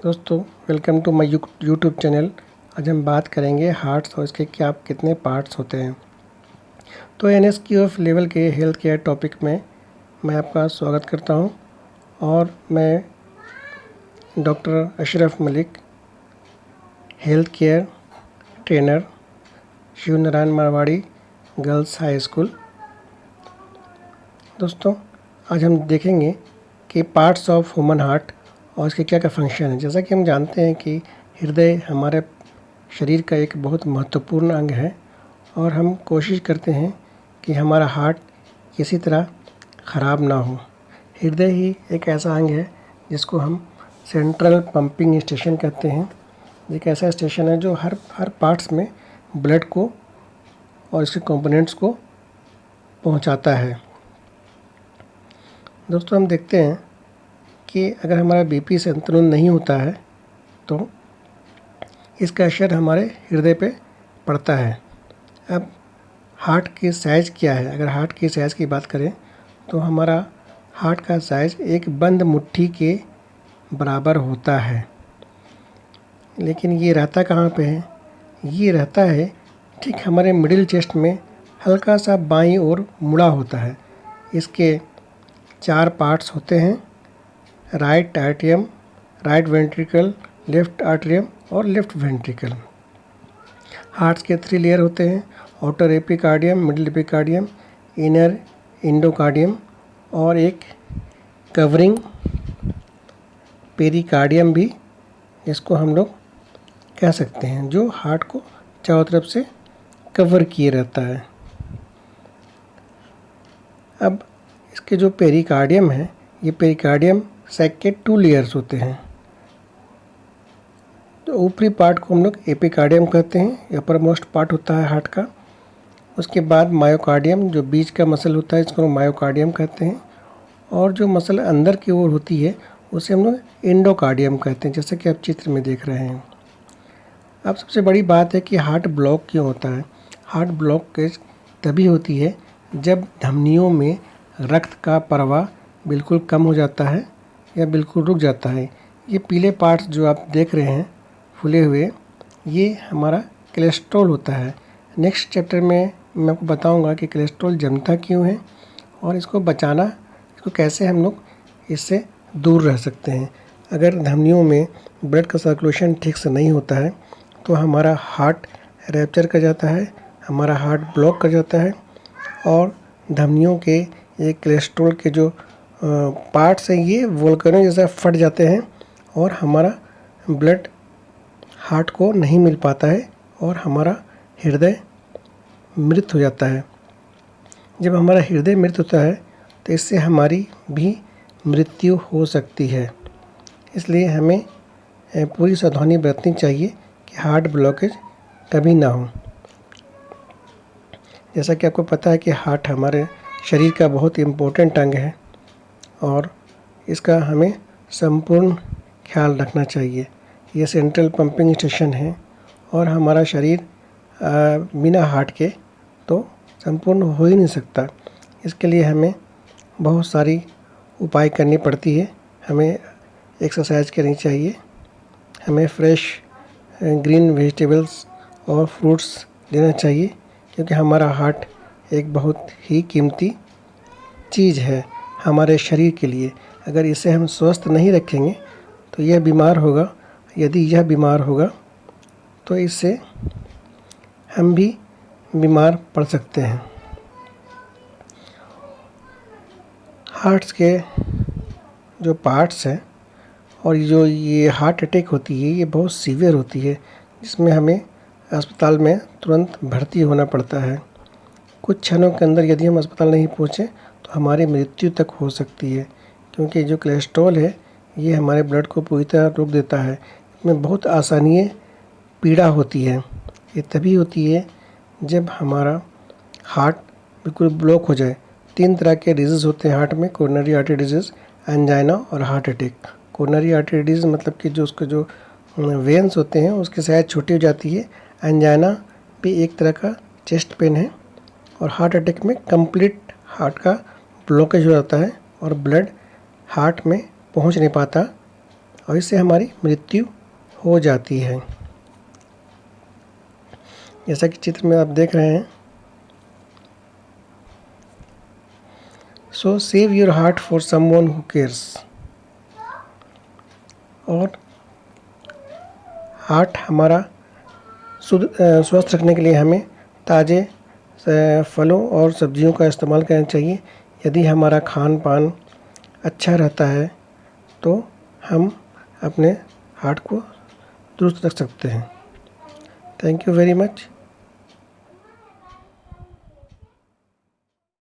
दोस्तों, welcome to my YouTube channel. आज हम बात करेंगे हार्ट्स और इसके क्या कितने पार्ट्स होते हैं। तो NSQF लेवल के हेल्थ केयर टॉपिक में मैं आपका स्वागत करता हूं और मैं doctor Ashraf Malik, health care trainer, Shiv Narayan Marwari girls high school. दोस्तों, आज हम देखेंगे कि पार्ट्स ऑफ ह्यूमन हार्ट और इसके क्या क्या फंक्शन है। जैसा कि हम जानते हैं कि हृदय हमारे शरीर का एक बहुत महत्वपूर्ण अंग है और हम कोशिश करते हैं कि हमारा हार्ट किसी तरह ख़राब ना हो। हृदय ही एक ऐसा अंग है जिसको हम सेंट्रल पंपिंग स्टेशन कहते हैं। एक ऐसा स्टेशन है जो हर पार्ट्स में ब्लड को और इसके कंपोनेंट्स को पहुंचाता है। दोस्तों, हम देखते हैं कि अगर हमारा बीपी संतुलन नहीं होता है तो इसका असर हमारे हृदय पे पड़ता है। अब हार्ट की साइज़ क्या है? अगर हार्ट की साइज़ की बात करें तो हमारा हार्ट का साइज़ एक बंद मुट्ठी के बराबर होता है। लेकिन ये रहता कहाँ पे है? ये रहता है ठीक हमारे मिडिल चेस्ट में, हल्का सा बाईं ओर मुड़ा होता है। इसके 4 पार्ट्स होते हैं: राइट आर्टियम, राइट वेंट्रिकल, लेफ्ट आर्टियम और लेफ्ट वेंट्रिकल। हार्ट्स के 3 लेयर होते हैं: outer epicardium, middle epicardium, inner endocardium और एक कवरिंग पेरिकार्डियम भी इसको हम लोग कह सकते हैं, जो हार्ट को चारों तरफ से कवर किए रहता है। अब इसके जो पेरिकार्डियम है, ये पेरिकार्डियम सैक के 2 लेयर्स होते हैं। तो ऊपरी पार्ट को हम लोग एपिकार्डियम कहते हैं, अपर मोस्ट पार्ट होता है हार्ट का। उसके बाद मायोकार्डियम, जो बीच का मसल होता है, इसको मायोकार्डियम कहते हैं। और जो मसल अंदर की ओर होती है उसे हम लोग एंडोकार्डियम कहते हैं, जैसे कि आप चित्र में देख रहे हैं। अब सबसे बड़ी बात है कि हार्ट ब्लॉक क्यों होता है। हार्ट ब्लॉकेज तभी होती है जब धमनियों में रक्त का प्रवाह बिल्कुल कम हो जाता है या बिल्कुल रुक जाता है। ये पीले पार्ट्स जो आप देख रहे हैं फूले हुए, ये हमारा कोलेस्ट्रॉल होता है। नेक्स्ट चैप्टर में मैं आपको बताऊंगा कि कोलेस्ट्रॉल जमता क्यों है और इसको बचाना, इसको कैसे हम लोग इससे दूर रह सकते हैं। अगर धमनियों में ब्लड का सर्कुलेशन ठीक से नहीं होता है तो हमारा हार्ट रैप्चर कर जाता है, हमारा हार्ट ब्लॉक कर जाता है और धमनियों के ये कोलेस्ट्रॉल के जो पार्ट्स हैं ये वोल्केनो जैसा फट जाते हैं और हमारा ब्लड हार्ट को नहीं मिल पाता है और हमारा हृदय मृत हो जाता है। जब हमारा हृदय मृत होता है तो इससे हमारी भी मृत्यु हो सकती है। इसलिए हमें पूरी सावधानी बरतनी चाहिए कि हार्ट ब्लॉकेज कभी ना हो। जैसा कि आपको पता है कि हार्ट हमारे शरीर का बहुत इम्पोर्टेंट अंग है और इसका हमें संपूर्ण ख्याल रखना चाहिए। ये सेंट्रल पंपिंग स्टेशन है और हमारा शरीर बिना हार्ट के तो संपूर्ण हो ही नहीं सकता। इसके लिए हमें बहुत सारी उपाय करनी पड़ती है। हमें एक्सरसाइज करनी चाहिए, हमें फ्रेश ग्रीन वेजिटेबल्स और फ्रूट्स लेना चाहिए, क्योंकि हमारा हार्ट एक बहुत ही कीमती चीज़ है हमारे शरीर के लिए। अगर इसे हम स्वस्थ नहीं रखेंगे तो यह बीमार होगा। यदि यह बीमार होगा तो इससे हम भी बीमार पड़ सकते हैं। हार्ट्स के जो पार्ट्स हैं और जो ये हार्ट अटैक होती है ये बहुत सीवियर होती है, जिसमें हमें अस्पताल में तुरंत भर्ती होना पड़ता है। कुछ क्षणों के अंदर यदि हम अस्पताल नहीं पहुँचे तो हमारी मृत्यु तक हो सकती है, क्योंकि जो कोलेस्ट्रॉल है ये हमारे ब्लड को पूरी तरह रोक देता है। इसमें बहुत आसानी पीड़ा होती है। ये तभी होती है जब हमारा हार्ट बिल्कुल ब्लॉक हो जाए। 3 तरह के डिजीज़ होते हैं हार्ट में: कोरोनरी आर्टरी डिजीज़, एंजाइना और heart attack. Coronary artery disease मतलब कि जो उसके जो वेन्स होते हैं उसकी साइज छोटी हो जाती है। एंजाइना भी एक तरह का चेस्ट पेन है और हार्ट अटैक में कंप्लीट हार्ट का ब्लॉकेज हो जाता है और ब्लड हार्ट में पहुंच नहीं पाता और इससे हमारी मृत्यु हो जाती है। जैसा कि चित्र में आप देख रहे हैं, सो save your heart for someone who cares. और हार्ट हमारा स्वस्थ रखने के लिए हमें ताज़े फलों और सब्जियों का इस्तेमाल करना चाहिए। यदि हमारा खान पान अच्छा रहता है तो हम अपने हार्ट को दुरुस्त रख सकते हैं। Thank you very much.